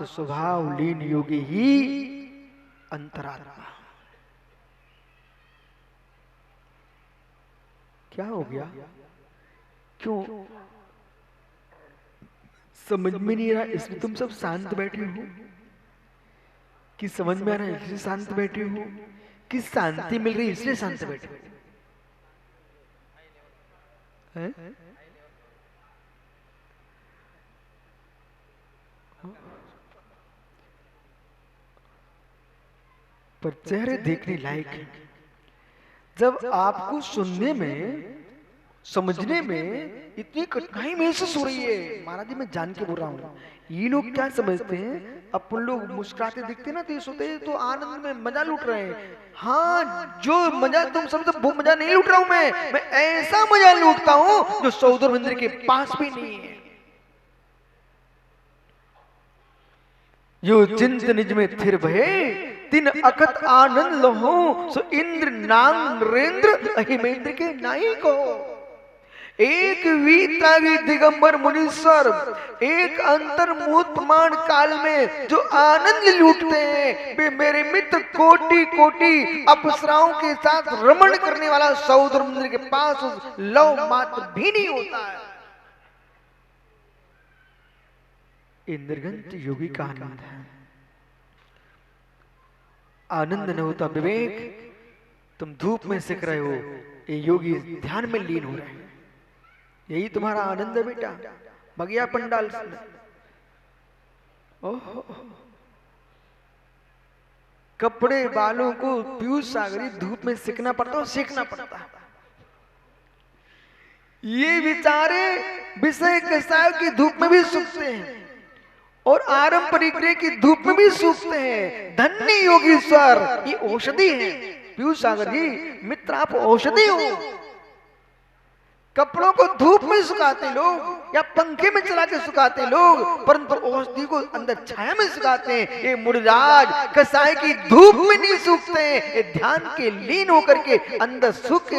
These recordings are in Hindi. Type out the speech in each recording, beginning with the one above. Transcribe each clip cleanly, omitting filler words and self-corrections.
स्वभाव लीन योगी ही अंतरात्मा। क्या हो गया? क्यों समझ में नहीं आ रहा? इसलिए तुम सब शांत बैठे हो कि समझ में आ रहा है इसलिए शांत बैठे हो कि शांति मिल रही इसलिए शांत बैठे हो? हैं? पर चेहरे देखने लायक है। जब आपको सुनने में समझने में इतनी कठिनाई महसूस हो रही है, महाराज जी मैं जान के बोल रहा हूँ, ये लोग क्या समझते हैं, अपन लोग मुस्कुराते दिखते ना तो सोते हैं तो आनंद में मजा लूट रहे हैं। हाँ, जो मजा तुम समझते वो मजा नहीं लूट रहा हूं मैं ऐसा मजा लूटता हूँ जो सौदर मंदिर के पास भी नहीं है। यो चिंत निज में थिर भये तिन अकत आनंद लहो सो इंद्र नांग नरेंद्र अहिमेंद्र के नाई को। एक वीतरागी दिगंबर मुनीश्वर एक अंतर्मुहूर्त प्रमाण काल में जो आनंद लूटते हैं वे मेरे मित्र कोटि कोटि अप्सराओं के साथ रमण करने वाला सौदर मंदिर के पास उस लव मात्र भी नहीं होता है। इंद्रगंत योगी का आनंद है। आनंद न होता विवेक, तुम धूप में सिक रहे हो, ये योगी ध्यान में लीन हो रहे हैं। यही तुम्हारा आनंद है बेटा। बगिया पंडाल ओहो, कपड़े बालों को पीयूष सागरी धूप में सिकना पड़ता है, सीखना पड़ता है। ये बेचारे विषय कसाय की धूप में भी सूखते हैं और आरंभ परिक्रिया की धूप में भी सूखते हैं। धन्य योगीश्वर, ये औषधि है। पीयूष सागर जी मित्र, आप औषधि हो। कपड़ों को धूप में सुखाते लोग या पंखे में चला के सुखाते लोग, परंतु औषधि को अंदर छाया में सुखाते हैं। ये मुड़राज कसाई की धूप में नहीं सूखते हैं, ये ध्यान के लीन होकर के अंदर सुख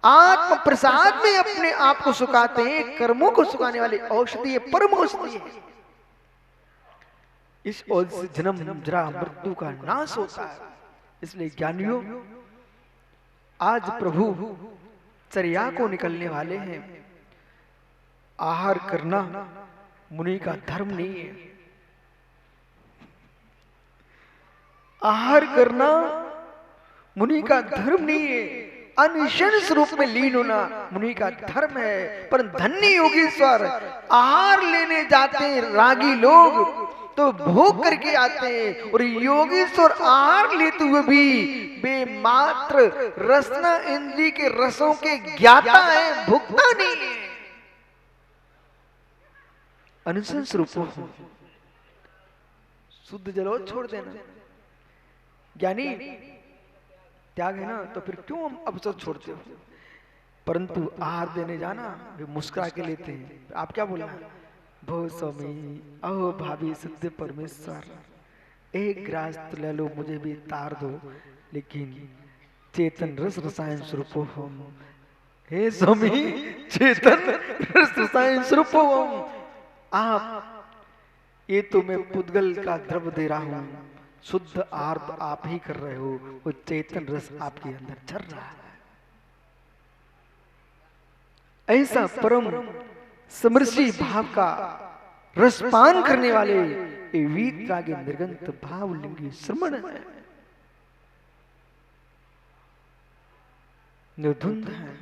आत्म प्रसाद में अपने आप को सुखाते हैं। कर्मों को सुखाने वाली औषधि है, परम औषधि है। इस औषधि से जन्म जरा मृत्यु का नाश होता है। इसलिए ज्ञानियों, आज प्रभु चर्या को निकलने वाले हैं। आहार करना मुनि का धर्म नहीं है। आहार करना मुनि का धर्म नहीं है। अनिशन स्वरूप में लीन होना मुनि का धर्म है। पर धन्य योगीश्वर, आहार लेने जाते हैं रागी लोग तो भोग करके आते हैं, और योगीश्वर आहार लेते हुए भी वे मात्र रसना इंद्री के रसों के ज्ञाता है, भुगता नहीं है। अनिशन स्वरूप शुद्ध जलो छोड़ देना। ज्ञानी त्याग है ना, तो फिर क्यों हम अवसर छोड़ते हो? परंतु आहार देने जाना वे मुस्कुरा के लेते हैं। आप क्या बोला? भो स्वामी अहो भाभी सिद्ध परमेश्वर, एक ग्रास ले लो, मुझे भी तार दो, लेकिन चेतन रस रसायन स्वरूप हम। हे स्वामी, चेतन रस रसायन स्वरूप हम। आप ये तो मैं पुद्गल का द्रव दे रहा हूं, शुद्ध आर्त आप ही कर रहे हो, वो चेतन रस आपके अंदर झर रहा है। ऐसा परम समृषि भाव का रसपान करने वाले वीतरागी निर्गंत भावलिंगी श्रमण है, निर्धुंध है।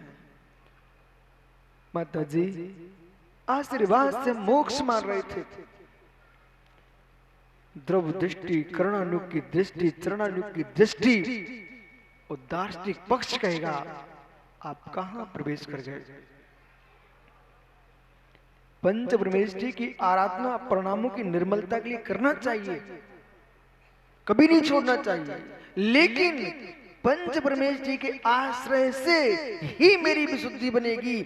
माता जी आशीर्वाद से मोक्ष मान रहे थे। द्रव दृष्टि, करणानुग की दृष्टि, चरणानुग की दृष्टि, और दार्शनिक पक्ष कहेगा आप कहां प्रवेश कर गए। पंच ब्रह्मेष्ठी की आराधना परिणामों की निर्मलता के लिए करना चाहिए, कभी नहीं छोड़ना चाहिए, लेकिन पंच ब्रह्मेष्ठी के आश्रय से ही मेरी विशुद्धि बनेगी,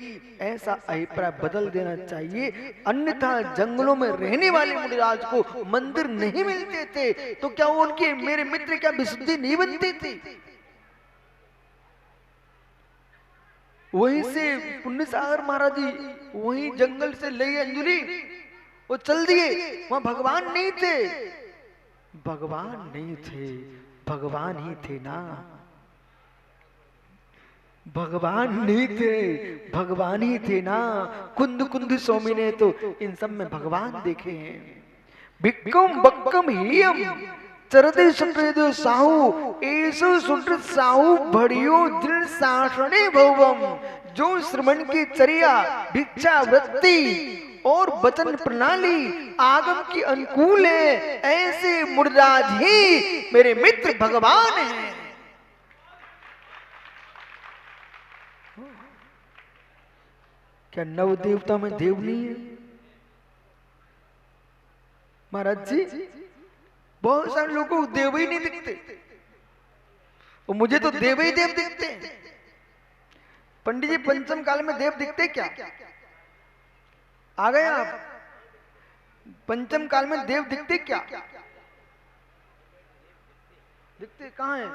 ऐसा अभिप्राय बदल देना चाहिए। अन्यथा जंगलों में रहने वाले मुनिराज को मंदिर नहीं मिलते थे, तो क्या उनके मेरे मित्र क्या विशुद्धि नहीं बनती थी? वहीं से पुण्य सागर महाराज जी वहीं जंगल से ले अंजलि वो चल दिए, वहां भगवान नहीं थे। भगवान नहीं थे, भगवान ही थे ना। भगवान नहीं थे, भगवान ही थे ना। कुंद कुंद स्वामी ने तो इन सब में भगवान देखे हैं। बिक्कम बक्कम हियम चरते सुटरेदो साहू ऐसो सुटृत साहू भड़ियो दृढ़ साषणे भवम। जो श्रवण की चर्या, भिक्षा वृत्ति और वचन प्रणाली आगम की अनुकूल है, ऐसे मुर्राज ही मेरे मित्र भगवान हैं। क्या नव देवता में देव नहीं है? महाराज जी, बहुत सारे लोगों को देव ही नहीं दिखते, और मुझे तो देव ही देव दिखते हैं। पंडित जी, पंचम काल में देव दिखते क्या? आ गए आप? पंचम काल में देव दिखते क्या? दिखते कहाँ हैं?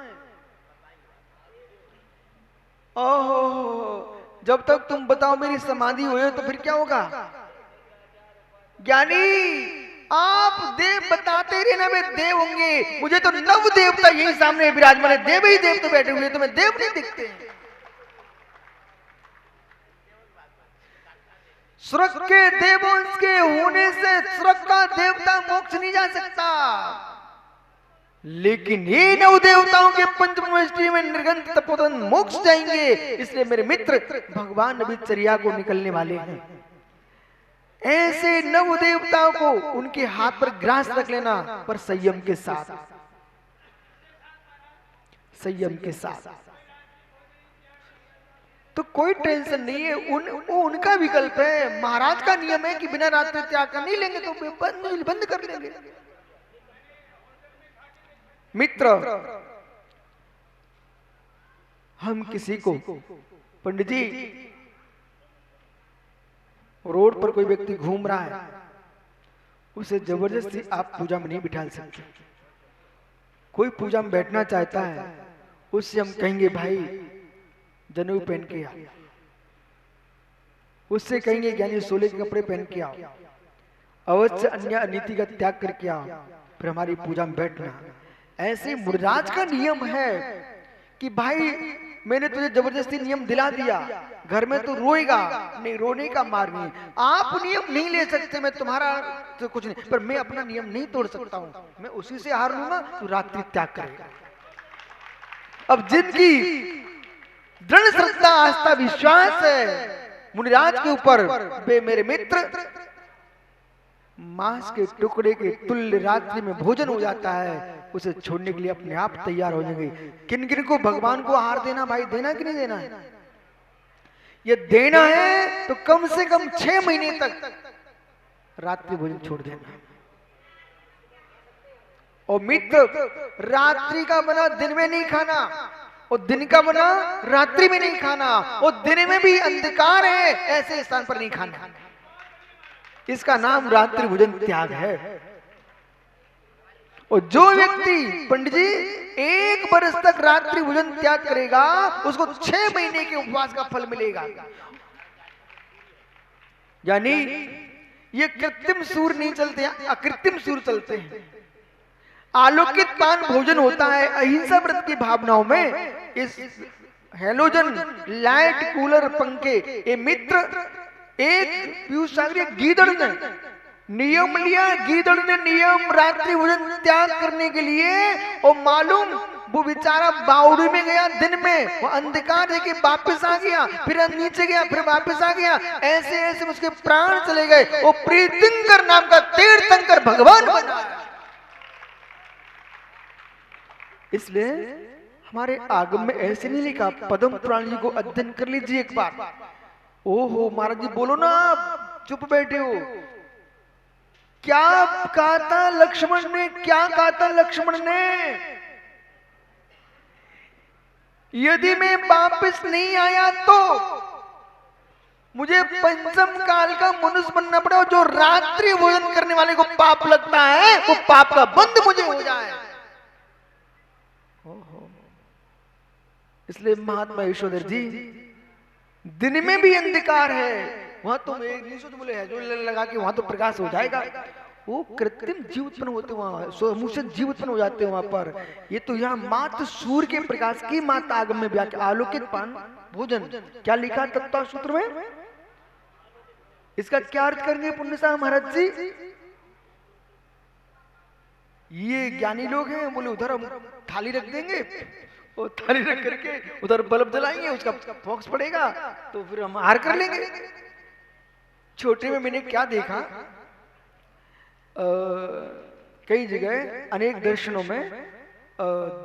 ओहो, जब तक तुम बताओ मेरी समाधि हुई तो फिर क्या होगा? ज्ञानी, आप देव बताते रहना वे देव होंगे, मुझे तो नव देवता यही सामने विराजमान है, देव ही देव तो बैठे हुए, तो मैं देव नहीं दिखते। स्वर्ग के देववंश के होने से स्वर्ग का देवता मोक्ष नहीं जा सकता, लेकिन ये नव देवताओं के पंचमष्टि में निर्गंत तपोधन मोक्ष जाएंगे। इसलिए मेरे मित्र भगवान नवीचर्या को निकलने वाले हैं। ऐसे नव देवताओं को उनके हाथ पर ग्रास रख लेना, पर संयम के साथ, संयम के साथ। तो कोई टेंशन नहीं है, उनका विकल्प है। महाराज का नियम है कि बिना रात्रि त्याग का नहीं लेंगे तो बंद कर लेंगे। मित्र, हम किसी को, पंडित जी, रोड पर कोई व्यक्ति घूम रहा है, उसे जबरदस्ती आप पूजा में नहीं बिठा सकते। कोई पूजा में बैठना चाहता है, उससे हम कहेंगे भाई जनेऊ पहन के आओ, उससे कहेंगे ज्ञानी सोले के कपड़े पहन के आओ, अवश्य अन्य अनीति का त्याग करके आओ, फिर हमारी पूजा में बैठना। ऐसे मुर्राज का नियम है कि भाई मैंने तुझे जबरदस्ती नियम दिला दिया, घर में तो रोएगा नहीं, रोने का मार्ग नहीं। आप नियम नहीं ले सकते, मैं तुम्हारा तो कुछ नहीं, पर मैं अपना नियम नहीं तोड़ सकता हूं, मैं उसी से हार लूंगा, तो रात्रि त्याग करेगा। अब जिनकी दृढ़ श्रद्धा, आस्था, विश्वास है मुनिराज के ऊपर, वे मेरे मित्र मांस के टुकड़े के तुल्य रात्रि में भोजन हो जाता है, उसे छोड़ने के लिए अपने आप तैयार हो जाएंगे। किन किन को भगवान को आहार देना, भाई देना कि नहीं देना है? ये देना है तो कम से कम 6 महीने तक रात्रि भोजन छोड़ देना। और मित्र, रात्रि का बना दिन में नहीं खाना, और दिन का बना रात्रि में नहीं खाना, और दिन में भी अंधकार है ऐसे स्थान पर नहीं खाना। इसका नाम रात्रि भोजन त्याग है। और जो व्यक्ति पंडित जी 1 वर्ष तक रात्रि भोजन त्याग करेगा, उसको 6 महीने के उपवास का फल मिलेगा। यानी ये कृत्रिम सूर्य नहीं चलते, अकृत्रिम सूर्य चलते हैं। आलोकित पान भोजन होता है अहिंसा व्रत की भावनाओं में। इस हेलोजन लाइट कूलर पंखे, ये मित्र एक पीयूष सागरी गीदड़ ने नियम लिया, गीदड़ ने नियम रात्रि भोजन त्याग करने के लिए, और मालूम वो बेचारा बावड़ी में गया दिन में, वो अंधकार है कि वापस आ गया, फिर नीचे गया, फिर वापस आ गया, ऐसे ऐसे उसके प्राण चले गए। वो प्रीतिंकर नाम का तीर्थंकर भगवान बना। इसलिए हमारे आगम में ऐसे नहीं लिखा, पद्म पुराण जी को अध्ययन कर लीजिए एक बार। ओहो महाराज जी बोलो ना, आप चुप बैठे हो। क्या कहा था लक्ष्मण ने, क्या कहा था लक्ष्मण ने? यदि मैं वापस नहीं आया तो मुझे पंचम काल का मनुष्य बनना पड़ा, जो रात्रि भोजन करने वाले को पाप लगता है, वो पाप का बंध मुझे हो जाए। इसलिए महात्मा यशोधर जी, दिन में भी अंधकार है, वहां तो नहीं सोच बोले है जो लगा के वहां तो प्रकाश हो जाएगा। वो कृत्रिम जीव उत्पन्न होते वहां, स्वमूषित जीव उत्पन्न हो जाते हैं वहां पर। ये तो यहाँ मात्र सूर्य के प्रकाश की मात्र आगम में व्याख्या, आलोकित पान भोजन क्या लिखा तत्व सूत्र में, इसका क्या अर्थ करेंगे पुण्य साहब महाराज जी? ये ज्ञानी लोग हैं, बोले उधर हम थाली रख देंगे और थाली रख करके उधर बल्ब जलाएंगे, उसका फॉक्स पड़ेगा तो फिर हम हार कर लेंगे। छोटे में मैंने क्या देखा, कई जगह अनेक दर्शनों में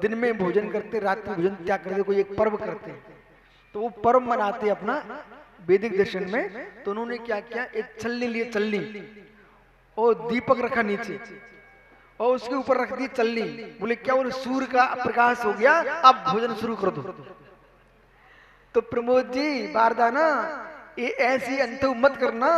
दिन में भोजन करते, रात्रि भोजन त्याग करते, कोई एक पर्व करते हैं तो वो पर्व मनाते अपना वैदिक दर्शन में। तो उन्होंने क्या किया, एक छलनी लिए, छलनी और दीपक रखा नीचे और उसके ऊपर रख दी चलनी। बोले क्या, बोले सूर्य का प्रकाश हो गया, अब भोजन शुरू कर दो। तो प्रमोद जी बारदाना ये ऐसी अंत मत करना,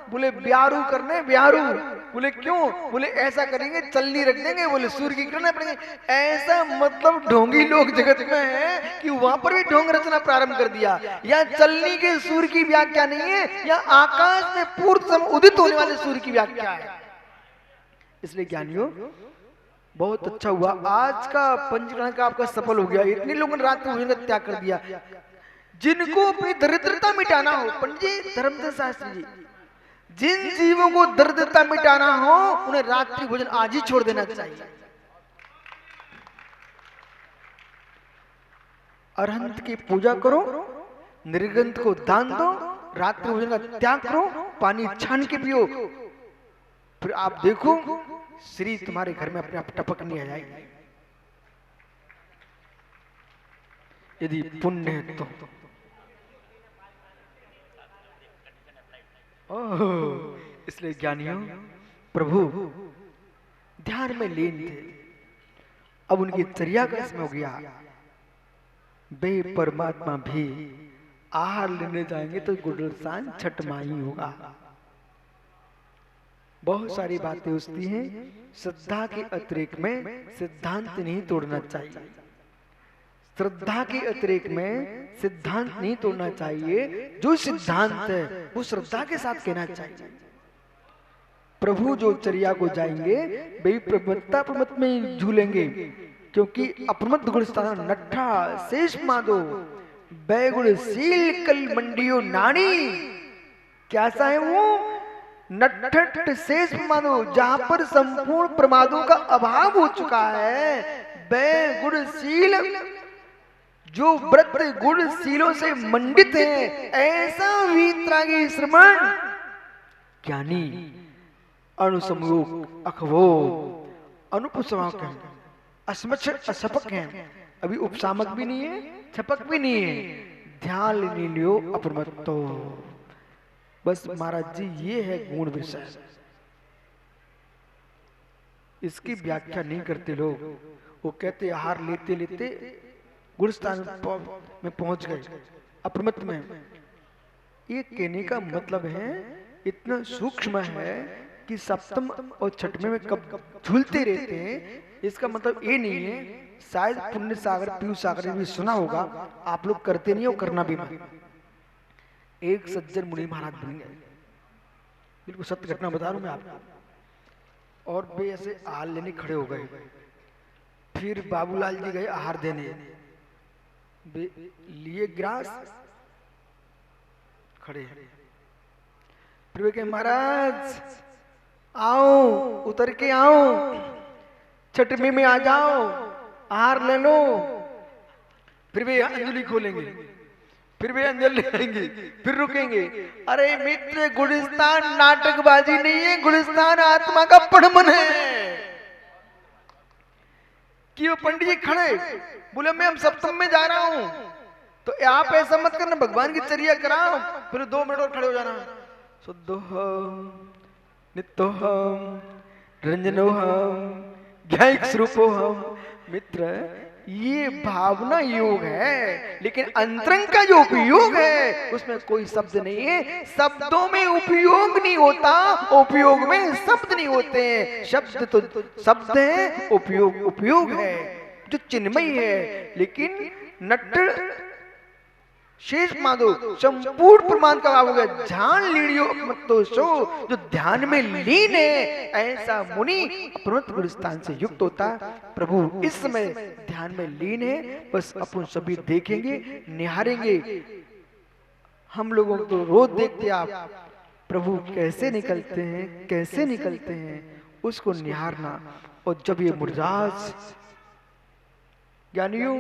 बोले ब्यारू करने ब्यारू। बोले क्यों, बोले ऐसा करेंगे चलनी रख देंगे, बोले सूर्य की किरणें पड़ेंगे। ऐसा मतलब ढोंगी लोग जगत में है कि वहां पर भी ढोंग रचना प्रारंभ कर दिया। या चलनी के सूर्य की व्याख्या नहीं है, या आकाश में पूर्व समय उदित होने वाले सूर्य की व्याख्या है। इसलिए ज्ञानियों बहुत अच्छा हुआ, आज का पंचग्रहण का आपका सफल हो गया। इतने लोगों ने रात्रि भोजन का त्याग कर दिया। जिनको अपनी दरिद्रता मिटाना हो, पंडित जी धर्मचंद शास्त्री जी, जिन जीवों को दरिद्रता मिटाना हो उन्हें रात्रि भोजन आज ही छोड़ देना चाहिए। अरहंत की पूजा करो, निर्गंत को दान दो, रात्रि भोजन का त्याग करो, पानी छान के पियो, फिर आप देखो श्री तुम्हारे घर में अपने आप टपकनी आ जाएगी, यदि पुण्य है तो। इसलिए ज्ञानियों प्रभु ध्यान में लीन थे। अब उनकी चर्या का इसमें हो गया, वे परमात्मा भी आहार लेने जाएंगे तो गुडलसान छठमाही होगा। बहुत सारी बातें होती हैं, श्रद्धा के अतिरेक में सिद्धांत नहीं तोड़ना चाहिए। श्रद्धा के अतिरेक में सिद्धांत नहीं तोड़ना चाहिए। जो सिद्धांत है वो श्रद्धा के साथ कहना चाहिए। प्रभु जो चर्या को जाएंगे वे प्रमत्ता प्रमत में झूलेंगे, क्योंकि अप्रमत गुणस्थान नट्ठा शेष माधो बैगुणशील कल मंडियो नानी। कैसा है वो नट्ठट शेष माधो, जहां पर संपूर्ण प्रमादों का अभाव हो चुका है। बैगुणशील जो व्रत गुणशीलों से मंडित है, ऐसा वीतरागी श्रमण ज्ञानी अनुसमयोग अखवो अनुपसमक है, अस्मच असपक है। अभी उपसामक भी नहीं है, छपक भी नहीं है। ध्यान लेने लियो अप्रमत्तो। बस महाराज जी ये है गुण विषय, इसकी व्याख्या नहीं करते लोग। वो कहते आहार लेते लेते गुण स्थान में पहुंच गए, अप्रमत्त में। ये कहने का मतलब है इतना सूक्ष्म है कि सप्तम और छठवें में कब झूलते रहते हैं। इसका मतलब ये नहीं है, शायद पुण्य सागर पीयूष सागर ने भी सुना होगा, आप लोग करते नहीं हो, करना भी नहीं। एक सज्जन मुनि महाराज बन गए, बिल्कुल सत्य घटना बता रहा हूं मैं आपको। और वे ऐसे आहार लेने खड़े हो गए। फिर बाबूलाल जी गए आहार देने, लिए ग्रास खड़े हैं। फिर वे कहे महाराज आओ, उतर के आओ, छठवीं में आ जाओ, आहार ले लो। फिर वे अंजलि खोलेंगे, फिर वे अंजलि लेंगे, फिर रुकेंगे। अरे मित्र गुलिस्तान नाटकबाजी नहीं है, गुलिस्तान आत्मा का पढ़मन है। कि वो पंडित जी खड़े बोले मैं हम सप्तम में जा रहा हूं, तो आप ऐसा मत करना, भगवान की चर्या कराओ, फिर 2 मिनट और खड़े हो जाना। शुद्धोहम नित्योहम रंजनोहम ज्ञायिक स्वरूपोहम। मित्र ये भावना योग है, लेकिन अंतरंग का जो उपयोग है उसमें कोई शब्द नहीं है। शब्दों में उपयोग नहीं होता, उपयोग में शब्द नहीं होते हैं। शब्द तो शब्द है, उपयोग उपयोग है, जो चिन्मय है। लेकिन नट शेष माधो संपूर्ण प्रमाण का भाव हो गया। ध्यान लीनियो अपमत्तो सो, जो ध्यान में लीन है ऐसा मुनि अपमत्त गुण स्थान से युक्त होता। प्रभु इस समय ध्यान में लीन है, बस अपन सभी देखेंगे, निहारेंगे। हम लोगों को तो रोज देखते आप प्रभु कैसे निकलते हैं, कैसे निकलते हैं, उसको निहारना। और जब ये मुर्दास ज्ञानियों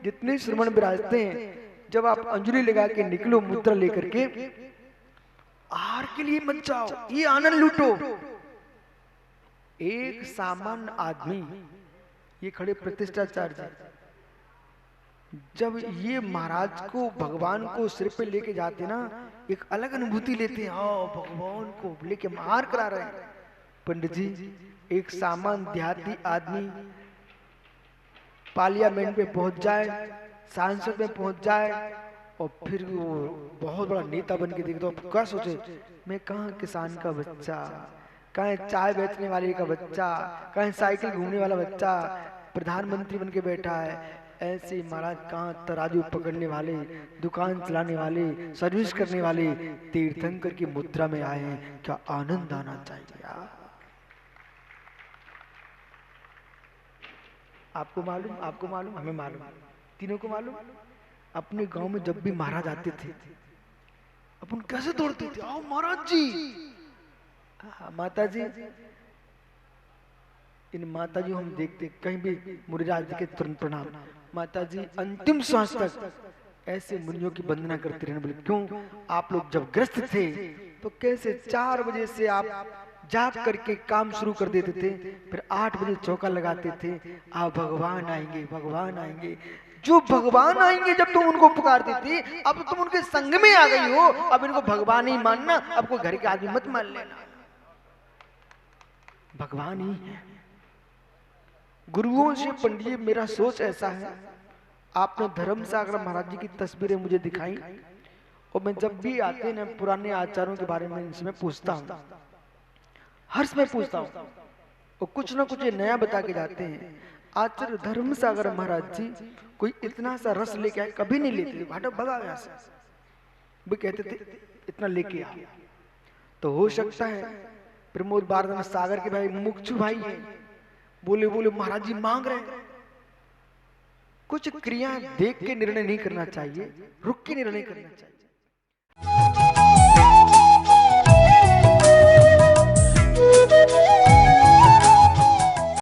जितने श्रमण विराजते हैं, जब आप अंजलि लगा के निकलो मुद्रा लेकर के, आहार के लिए मत जाओ, ये आनंद लूटो। एक सामान्य आदमी, ये खड़े प्रतिष्ठाचार्य, जब ये महाराज को भगवान को सिर पे लेके जाते ना, एक अलग अनुभूति लेते हैं। आओ भगवान को लेके मार करा रहे हैं। पंडित जी, एक सामान्य देहाती आदमी पार्लियामेंट में पहुंच जाए, सांसद में पहुंच जाए, और फिर वो बहुत बड़ा नेता बन के देखे तो क्या सोचे, मैं कहाँ किसान का बच्चा, कहाँ चाय बेचने वाले का बच्चा, कहाँ साइकिल घूमने वाला बच्चा प्रधानमंत्री बन के बैठा है। ऐसे महाराज कहाँ तराजू पकड़ने वाले, दुकान चलाने वाले, सर्विस करने वाले तीर्थंकर की मुद्रा में आए हैं। क्या आनंद आना चाहिए यार। आपको मालूम, आपको मालूम, हमें मालूम, तीनों को मालूम। अपने गांव में जब भी महाराज आते थे, अपन कैसे दौड़ते थे, आओ महाराज जी। माता जी, इन माता जी हम देखते कहीं भी मुनिराज जी के तुरंत प्रणाम। माता जी अंतिम सांस तक ऐसे मुनियों की वंदना करते रहने। बोले क्यों, आप लोग जब ग्रस्त थे तो कैसे 4 बजे से आप जाग करके काम शुरू कर देते थे, फिर 8 बजे चौका लगाते थे, आप भगवान आएंगे, भगवान आएंगे। जो भगवान आएंगे जब तुम उनको पुकारती थी, अब तुम उनके संग में आ गई हो, अब इनको भगवान ही मानना, अब कोई घर के आदमी मत मान लेना, भगवान ही है। गुरुओं से पंडित, मेरा सोच ऐसा है, आपने धर्म सागर महाराज जी की तस्वीरें मुझे दिखाई, और मैं जब भी आते ना पुराने आचारों के बारे में इनसे मैं पूछता हूँ, हर समय पूछता हूँ, और कुछ ना कुछ नया बता के जाते हैं। आचार्य धर्म सागर महाराज जी कोई इतना सा रस लेके आए, कभी नहीं लेते थे, भाटो भगा यहाँ से। वो कहते थे इतना लेके आओ। तो हो सकता है प्रमोद बारदाना सागर के भाई मुक्षु भाई हैं, बोले बोले महाराज जी मांग रहे हैं। कुछ क्रियाएं देख के निर्णय नहीं करना चाहिए, रुक के निर्णय करना चाहिए।